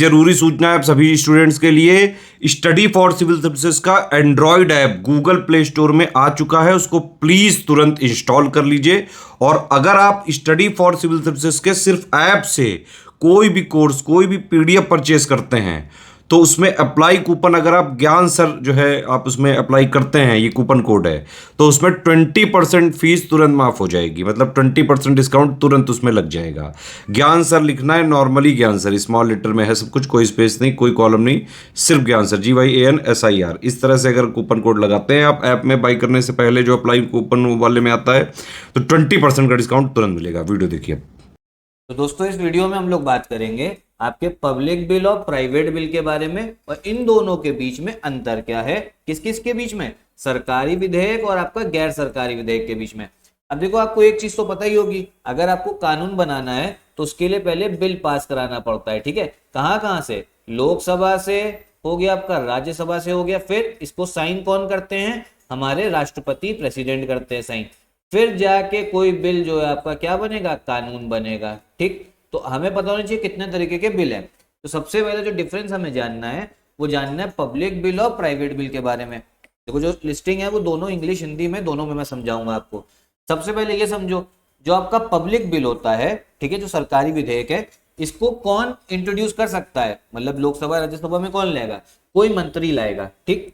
जरूरी सूचना है आप सभी स्टूडेंट्स के लिए, स्टडी फॉर सिविल सर्विसेज का Android app Google play store में आ चुका है, उसको प्लीज तुरंत इंस्टॉल कर लीजिए। और अगर आप स्टडी फॉर सिविल सर्विसेज के सिर्फ ऐप से कोई भी कोर्स, कोई भी पीडीएफ परचेज करते हैं तो उसमें अप्लाई कूपन, अगर आप ज्ञान सर जो है आप उसमें अप्लाई करते हैं, ये कूपन कोड है, तो उसमें 20% फीस तुरंत माफ हो जाएगी, मतलब 20% डिस्काउंट तुरंत उसमें लग जाएगा। ज्ञान सर लिखना है, नॉर्मली ज्ञान सर स्मॉल लेटर में है सब कुछ, कोई स्पेस नहीं, कोई कॉलम नहीं, सिर्फ ज्ञान सर GYANSIR। इस तरह से अगर कूपन कोड लगाते हैं आप ऐप में बाई करने से पहले, जो अप्लाई कूपन वाले में आता है, तो 20% का डिस्काउंट तुरंत मिलेगा। वीडियो देखिए। तो दोस्तों इस वीडियो में हम लोग बात करेंगे आपके पब्लिक बिल और प्राइवेट बिल के बारे में, और इन दोनों के बीच में अंतर क्या है, किस किस के बीच में, सरकारी विधेयक और आपका गैर सरकारी विधेयक के बीच में। अब देखो, आपको एक चीज तो पता ही होगी, अगर आपको कानून बनाना है तो उसके लिए पहले बिल पास कराना पड़ता है, ठीक है। कहाँ कहाँ से, लोकसभा से हो गया, आपका राज्यसभा से हो गया, फिर इसको साइन कौन करते हैं, हमारे राष्ट्रपति प्रेसिडेंट करते हैं साइन, फिर जाके कोई बिल जो है आपका क्या बनेगा, कानून बनेगा, ठीक। तो हमें पता होना चाहिए कितने तरीके के बिल हैं। तो सबसे पहले जो डिफरेंस हमें जानना है वो जानना है पब्लिक बिल और प्राइवेट बिल के बारे में। देखो जो लिस्टिंग है वो दोनों इंग्लिश हिंदी में दोनों में मैं समझाऊंगा आपको। सबसे पहले ये समझो, जो आपका पब्लिक बिल होता है, ठीक है, जो सरकारी विधेयक है, इसको कौन इंट्रोड्यूस कर सकता है, मतलब लोकसभा राज्यसभा में कौन लाएगा, कोई मंत्री लाएगा, ठीक,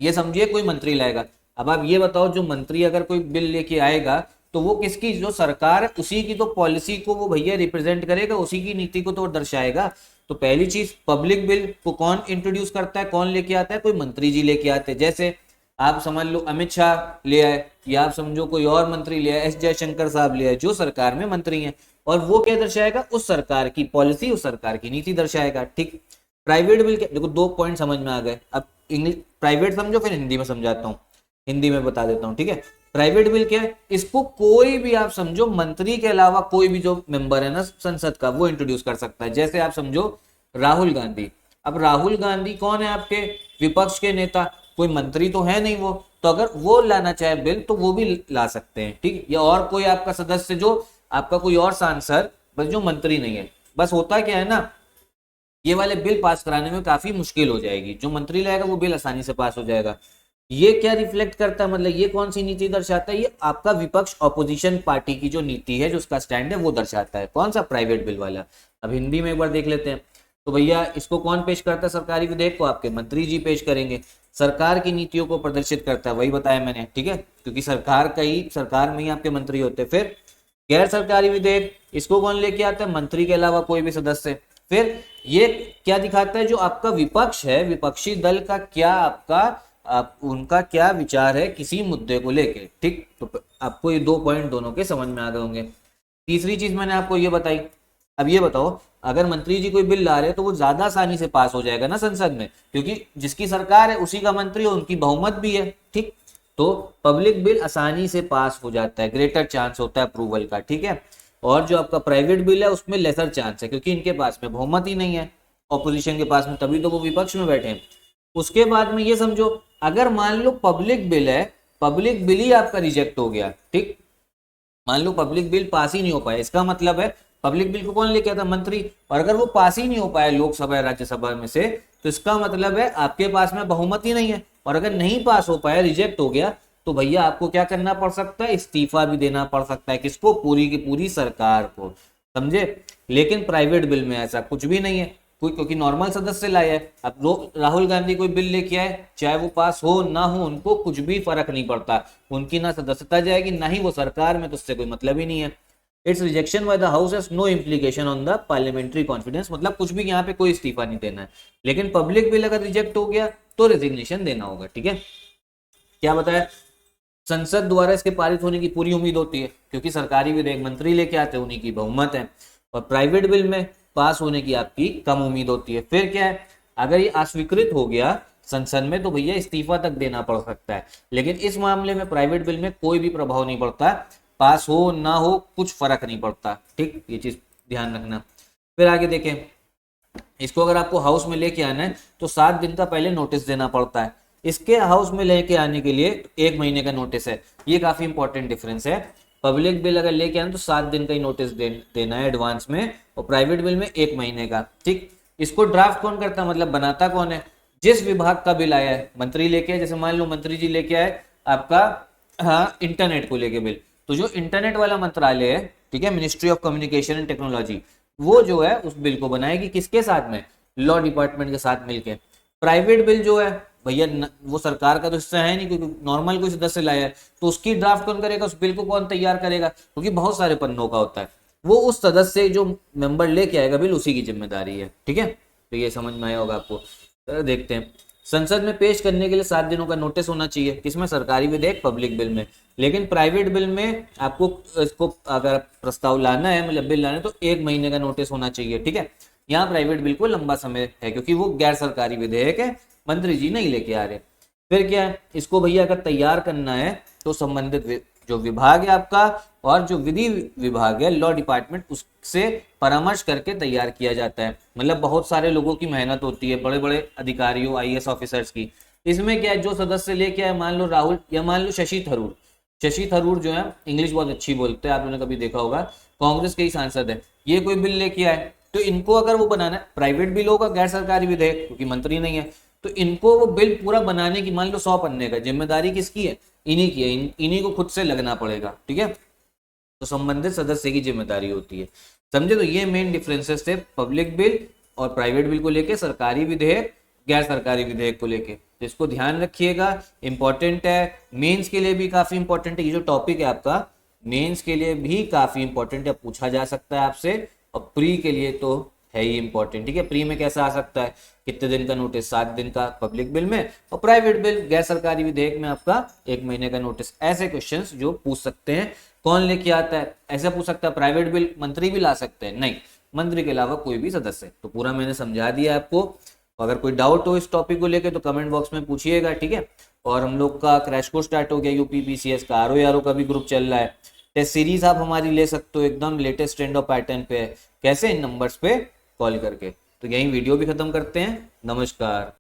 ये समझिए कोई मंत्री लाएगा। अब आप ये बताओ, जो मंत्री अगर कोई बिल लेके आएगा तो वो किसकी, जो सरकार है उसी की तो पॉलिसी को वो भैया रिप्रेजेंट करेगा, उसी की नीति को तो दर्शाएगा। तो पहली चीज, पब्लिक बिल को कौन इंट्रोड्यूस करता है, कौन लेके आता है, कोई मंत्री जी लेके आते हैं। जैसे आप समझ लो अमित शाह ले आए, या आप समझो कोई और मंत्री ले आए, S जयशंकर साहब ले आए, जो सरकार में मंत्री हैं, और वो क्या दर्शाएगा, उस सरकार की पॉलिसी, उस सरकार की नीति दर्शाएगा, ठीक। प्राइवेट बिल, देखो दो पॉइंट समझ में आ गए। अब इंग्लिश प्राइवेट समझो, फिर हिंदी में समझाता हूँ, हिंदी में बता देता हूँ, ठीक है। प्राइवेट बिल क्या है, इसको कोई भी आप समझो मंत्री के अलावा कोई भी जो मेंबर है ना संसद का, वो इंट्रोड्यूस कर सकता है। जैसे आप समझो राहुल गांधी, अब राहुल गांधी कौन है, आपके विपक्ष के नेता, कोई मंत्री तो है नहीं वो, तो अगर वो लाना चाहे बिल तो वो भी ला सकते हैं, ठीक। या और कोई आपका सदस्य, जो आपका कोई और सांसद, बस जो मंत्री नहीं है। बस होता क्या है ना, ये वाले बिल पास कराने में काफी मुश्किल हो जाएगी, जो मंत्री लाएगा वो बिल आसानी से पास हो जाएगा। ये क्या रिफ्लेक्ट करता है, मतलब ये कौन सी नीति दर्शाता है, ये आपका विपक्ष ऑपोजिशन पार्टी की जो नीति है, जो उसका स्टैंड है, वो दर्शाता है। कौन सा, प्राइवेट बिल वाला। अब हिंदी में एक बार देख लेते हैं। तो भैया इसको कौन पेश करता है, सरकारी विधेयक को आपके मंत्री जी पेश करेंगे। सरकार की नीतियों को प्रदर्शित करता है, वही बताया मैंने, ठीक है, क्योंकि सरकार में ही आपके मंत्री होते हैं। फिर गैर सरकारी विधेयक, इसको कौन लेके आता है, मंत्री के अलावा कोई भी सदस्य। फिर ये क्या दिखाता है, जो आपका विपक्ष है, विपक्षी दल का क्या उनका क्या विचार है किसी मुद्दे को लेके, ठीक। तो आपको ये दो पॉइंट दोनों के समझ में आ गए होंगे। तीसरी चीज मैंने आपको ये बताई। अब ये बताओ, अगर मंत्री जी कोई बिल ला रहे हैं तो वो ज्यादा आसानी से पास हो जाएगा ना संसद में, क्योंकि जिसकी सरकार है उसी का मंत्री है, उनकी बहुमत भी है, ठीक। तो पब्लिक बिल आसानी से पास हो जाता है, ग्रेटर चांस होता है अप्रूवल का, ठीक है। और जो आपका प्राइवेट बिल है उसमें लेसर चांस है, क्योंकि इनके पास में बहुमत ही नहीं है, ऑपोजिशन के पास में, तभी तो वो विपक्ष में बैठे हैं। उसके बाद में ये समझो, अगर मान लो पब्लिक बिल है, पब्लिक बिल ही आपका रिजेक्ट हो गया, ठीक, मान लो पब्लिक बिल पास ही नहीं हो पाया, इसका मतलब है पब्लिक बिल को कौन लेके आता, मंत्री, और अगर वो पास ही नहीं हो पाया लोकसभा या राज्यसभा में से, तो इसका मतलब है आपके पास में बहुमत ही नहीं है। और अगर नहीं पास हो पाया, रिजेक्ट हो गया, तो भैया आपको क्या करना पड़ सकता है, इस्तीफा भी देना पड़ सकता है। किसको, पूरी की पूरी सरकार को, समझे। लेकिन प्राइवेट बिल में ऐसा कुछ भी नहीं है, कोई, क्योंकि नॉर्मल सदस्य लाया है। अब राहुल गांधी कोई बिल लेके आए, चाहे वो पास हो ना हो, उनको कुछ भी फर्क नहीं पड़ता, उनकी ना सदस्यता जाएगी, ना ही वो सरकार में, तो उससे कोई मतलब ही नहीं है। It's rejection by the house has no implication on the parliamentary confidence, मतलब कुछ भी यहाँ पे कोई इस्तीफा नहीं देना है। लेकिन पब्लिक बिल अगर रिजेक्ट हो गया तो रेजिग्नेशन देना होगा, ठीक है। क्या बताया, संसद द्वारा इसके पारित होने की पूरी उम्मीद होती है, क्योंकि सरकारी विधेयक मंत्री लेके आते हैं, उन्हीं की बहुमत है। और प्राइवेट बिल में पास होने की आपकी कम उम्मीद होती है। फिर क्या है, अगर ये अस्वीकृत हो गया संसद में तो भैया इस्तीफा तक देना पड़ सकता है। लेकिन इस मामले में प्राइवेट बिल में कोई भी प्रभाव नहीं पड़ता, पास हो ना हो कुछ फर्क नहीं पड़ता, ठीक, ये चीज ध्यान रखना। फिर आगे देखें, इसको अगर आपको हाउस में लेके आना है तो 7 दिन का पहले नोटिस देना पड़ता है। इसके हाउस में लेके आने के लिए 1 महीने का नोटिस है, ये काफी इंपॉर्टेंट डिफरेंस है। पब्लिक बिल अगर लेके आना तो 7 दिन का ही नोटिस देना है एडवांस में, और प्राइवेट बिल में 1 महीने का, ठीक। इसको ड्राफ्ट कौन करता है, मतलब बनाता कौन है, जिस विभाग का बिल आया है, मंत्री लेके आए, जैसे मान लो मंत्री जी लेके आए आपका, हाँ, इंटरनेट को लेके बिल, तो जो इंटरनेट वाला मंत्रालय है, ठीक है, ministry of communication and technology, वो जो है उस बिल को बनाएगी किसके साथ में, लॉ डिपार्टमेंट के साथ मिलके। प्राइवेट बिल जो है भैया वो सरकार का तो हिस्सा है नहीं, क्योंकि नॉर्मल कोई सदस्य लाया है, तो उसकी ड्राफ्ट कौन करेगा, उस बिल को कौन तैयार करेगा, क्योंकि बहुत सारे पन्नों का होता है, वो उस सदस्य जो मेंबर लेके आएगा बिल, उसी की जिम्मेदारी है, ठीक है। तो ये समझ में आया होगा आपको। देखते हैं, संसद में पेश करने के लिए 7 दिनों का नोटिस होना चाहिए, किसमें, सरकारी विधेयक, पब्लिक बिल में। लेकिन प्राइवेट बिल में आपको इसको अगर प्रस्ताव लाना है, मतलब बिल लाना है, तो 1 महीने का नोटिस होना चाहिए, ठीक है। यहाँ प्राइवेट बिल को लंबा समय है, क्योंकि वो गैर सरकारी विधेयक है, मंत्री जी नहीं लेके आ रहे। फिर क्या है, इसको भैया अगर तैयार करना है तो संबंधित जो विभाग है आपका, और जो विधि विभाग है, लॉ डिपार्टमेंट, उससे परामर्श करके तैयार किया जाता है। मतलब बहुत सारे लोगों की मेहनत होती है, बड़े बड़े अधिकारियों, आईएएस ऑफिसर्स की। इसमें क्या है, जो सदस्य लेके आए, मान लो राहुल या मान लो शशि थरूर, शशि थरूर जो है इंग्लिश बहुत अच्छी बोलते हैं, आपने कभी देखा होगा, कांग्रेस के ही सांसद है, ये कोई बिल लेके आए, तो इनको अगर वो बनाना है, प्राइवेट बिल होगा, गैर सरकारी विधेयक, क्योंकि मंत्री नहीं है, तो इनको वो बिल पूरा बनाने की, मान लो 100 पन्ने का, जिम्मेदारी किसकी है, इन्हीं की है, इन्हीं को खुद से लगना पड़ेगा, ठीक है। तो संबंधित सदस्य की जिम्मेदारी होती है, समझे। तो ये मेन डिफरेंसेस थे पब्लिक बिल और प्राइवेट बिल को लेके, सरकारी विधेयक, गैर सरकारी विधेयक को लेके। तो इसको ध्यान रखिएगा, इंपॉर्टेंट है, मेंस के लिए भी काफी इंपॉर्टेंट है। ये जो टॉपिक है आपका मेंस के लिए भी काफी इंपॉर्टेंट है, पूछा जा सकता है आपसे, और प्री के लिए तो है ही इंपॉर्टेंट, ठीक है। प्री में कैसा आ सकता है, कितने दिन का नोटिस, 7 दिन का पब्लिक बिल में, और प्राइवेट बिल गैर सरकारी विधेयक में आपका 1 महीने का नोटिस। ऐसे क्वेश्चंस जो पूछ सकते हैं, कौन लेके आता है, ऐसा पूछ सकता है, प्राइवेट बिल मंत्री भी ला सकते हैं, नहीं, मंत्री के अलावा कोई भी सदस्य। तो पूरा मैंने समझा दिया आपको। अगर कोई डाउट हो इस टॉपिक को लेके तो कमेंट बॉक्स में पूछिएगा, ठीक है। और हम लोग का क्रैश कोर्स स्टार्ट हो गया, यूपीपीसीएस का, आरओ का भी ग्रुप चल रहा है। टेस्ट सीरीज आप हमारी ले सकते हो, एकदम लेटेस्ट ट्रेंड ऑफ पैटर्न पे है। कैसे, इन नंबर्स पे कॉल करके। तो यही वीडियो भी खत्म करते हैं, नमस्कार।